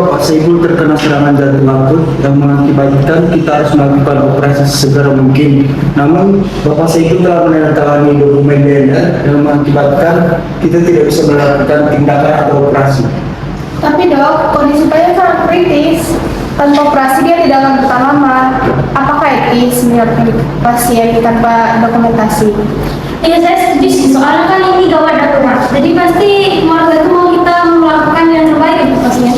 Bapak Saiful terkena serangan jantung akut yang mengakibatkan kita harus melakukan operasi segera mungkin. Namun, Bapak Saiful telah menandatangani dokumen DNA yang mengakibatkan kita tidak bisa melakukan tindakan atau operasi. Tapi dok, kondisi pasien sangat kritis. Tanpa operasi dia tidak akan bertahan lama. Apakah etis menyerahkan pasien tanpa dokumentasi? Iya, saya setuju sih, soalnya kan ini gawat darurat. Jadi pasti keluarga itu mau kita melakukan yang terbaik untuk pasien.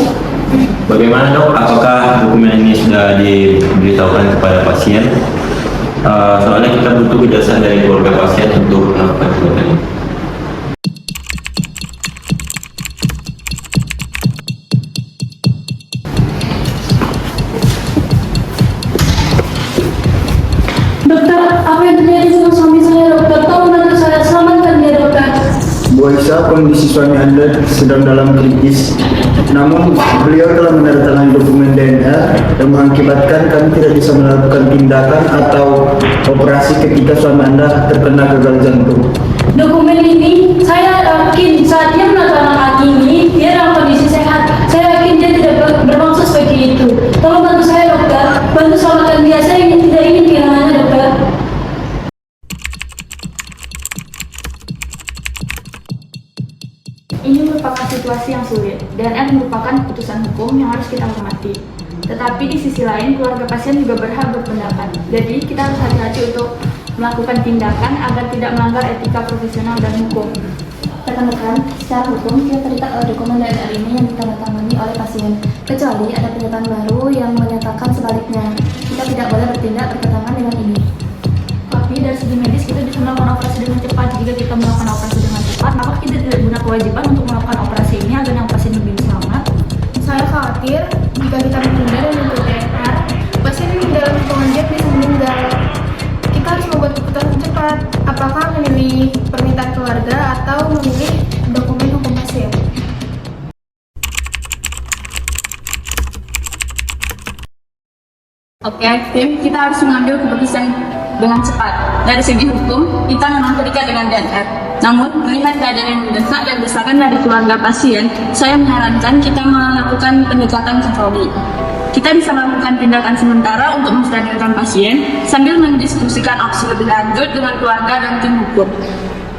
Bagaimana dok? Apakah dokumen ini sudah diberitahukan kepada pasien? Soalnya kita butuh kejelasan dari keluarga pasien untuk melakukan tindakan ini. Dokter, apa yang terjadi sama suami saya, dokter? Tolong bantu saya, selamatkan dia, dokter. Bu Aisyah, kondisi suami Anda sedang dalam kritis. Namun, beliau telah menandatangani dokumen DNA yang mengakibatkan kami tidak bisa melakukan tindakan atau operasi ketika suami Anda terkena gagal jantung. Dokumen ini, saya yakin saat dia menandatangani hati ini, dia dalam kondisi sehat. Saya yakin dia tidak bermaksud seperti itu. Tolong bantu saya, dokter. Bantu selamatkan dia. Saya tidak ingin kehilangannya, dokter. Ini merupakan situasi yang sulit, dan merupakan keputusan hukum yang harus kita hormati. Tetapi di sisi lain, keluarga pasien juga berhak berpendapat. Jadi, kita harus hati-hati untuk melakukan tindakan agar tidak melanggar etika profesional dan hukum. Rekan-rekan, secara hukum kita terikat oleh dokumen DNA ini yang ditandatangani oleh pasien. Kecuali ada pernyataan baru yang menyatakan sebaliknya. Kita tidak boleh bertindak bertentangan dengan ini. Tapi dari segi medis kita bisa melakukan operasi dengan cepat. Jika kita melakukan operasi dengan cepat, maka kita tidak guna kewajiban untuk melakukan operasi ini agar yang pasien lebih selamat. Saya khawatir jika kita menunda dan menuntut DNA, pasien yang dalam hitungan jam bisa meninggal. Kita harus membuat keputusan cepat. Apakah memilih permintaan keluarga atau memilih dokumen hukum pasien? Oke, tim, kita harus mengambil keputusan dengan cepat. Dari segi hukum, kita memang terikat dengan DNR. Namun, melihat keadaan yang mendesak dan desakan dari keluarga pasien, saya menyarankan kita melakukan pendekatan psikologi. Kita bisa melakukan tindakan sementara untuk menstabilkan pasien sambil mendiskusikan opsi lebih lanjut dengan keluarga dan tim hukum.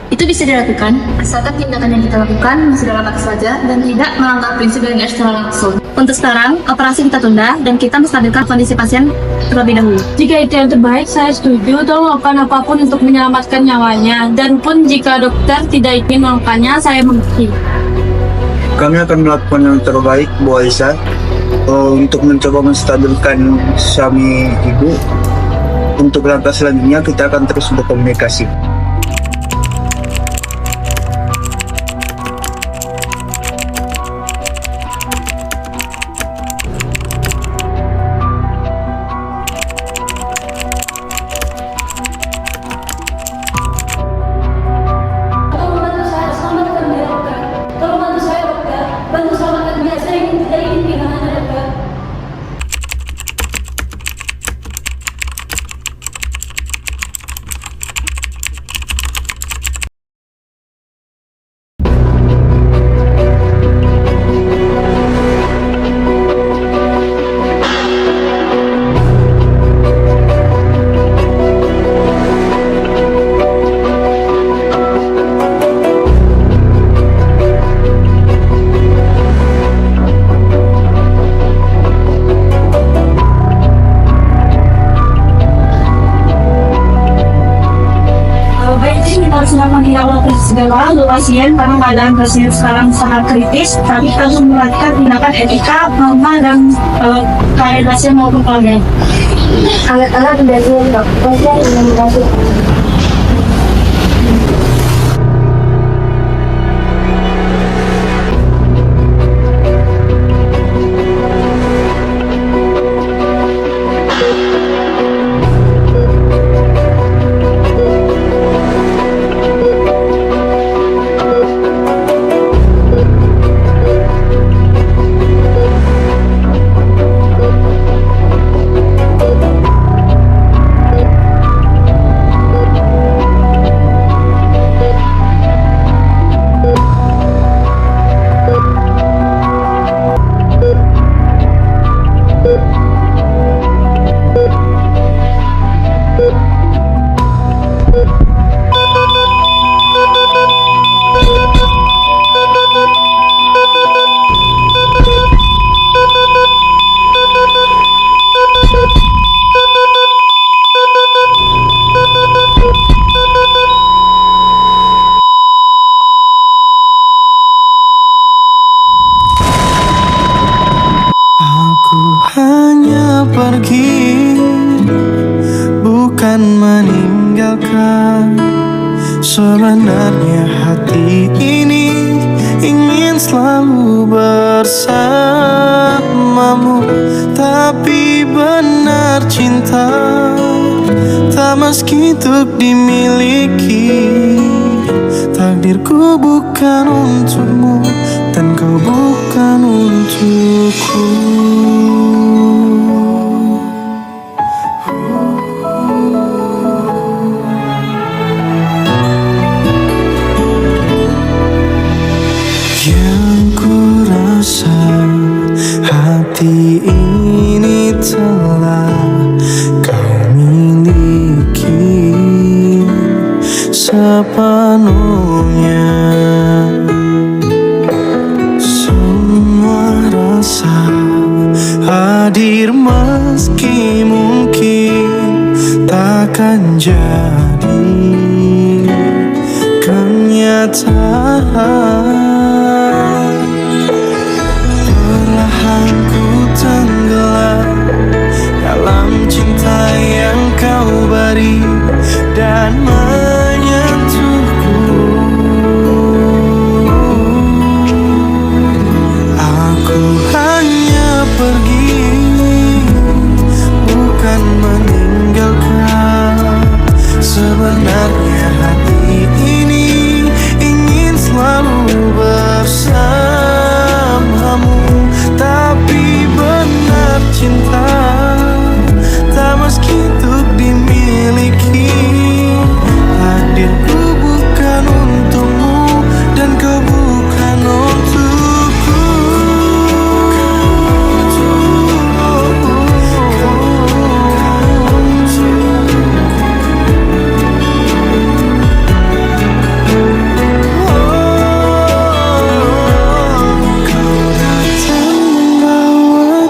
Itu bisa dilakukan, asalkan tindakan yang kita lakukan masih dalam batas wajar dan tidak melanggar prinsip DNR secara langsung. Untuk sekarang, operasi kita tunda dan kita menstabilkan kondisi pasien terlebih dahulu. Jika itu yang terbaik, saya setuju. Tolong lakukan apapun untuk menyelamatkan nyawanya. Dan pun jika dokter tidak ingin melakukannya, saya mengerti. Kami akan melakukan yang terbaik, Bu Aisyah, untuk mencoba menstabilkan suami ibu. Untuk langkah selanjutnya, kita akan terus berkomunikasi. Tolong bantu saya, selamatkan dia, dokter. Tolong bantu saya, dokter. Bantu selamatkan dia. Saya tidak ingin kehilangannya, dokter. Baik, kita sudah menghilangkan segala untuk pasien karena keadaan pasien sekarang sangat kritis. Tapi kita harus memperhatikan tindakan etika, norma, dan keadaan pasien maupun keluarga. Alat-alat menjadi dok, pasien ingin membantu. bukan meninggalkan. Sebenarnya hati ini ingin selalu bersamamu, tapi benar cinta tak meski untuk dimiliki. Takdirku bukan untukmu dan kau bukan untukku. Yang ku rasa hati ini telah kau miliki sepenuhnya. Semua rasa hadir meski mungkin takkan jadi kenyataan. Perlahan ku tenggelam dalam cinta yang kau beri dan menyentuhku. Aku hanya pergi, bukan meninggalkan. Sebenarnya hati ini ingin selalu bersamamu, tapi benar cinta tak meski untuk dimiliki. Hadirku bukan untukmu dan kau bukan untukku.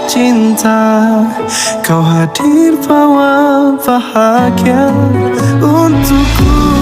Cinta, kau hadir bawa bahagia untukku.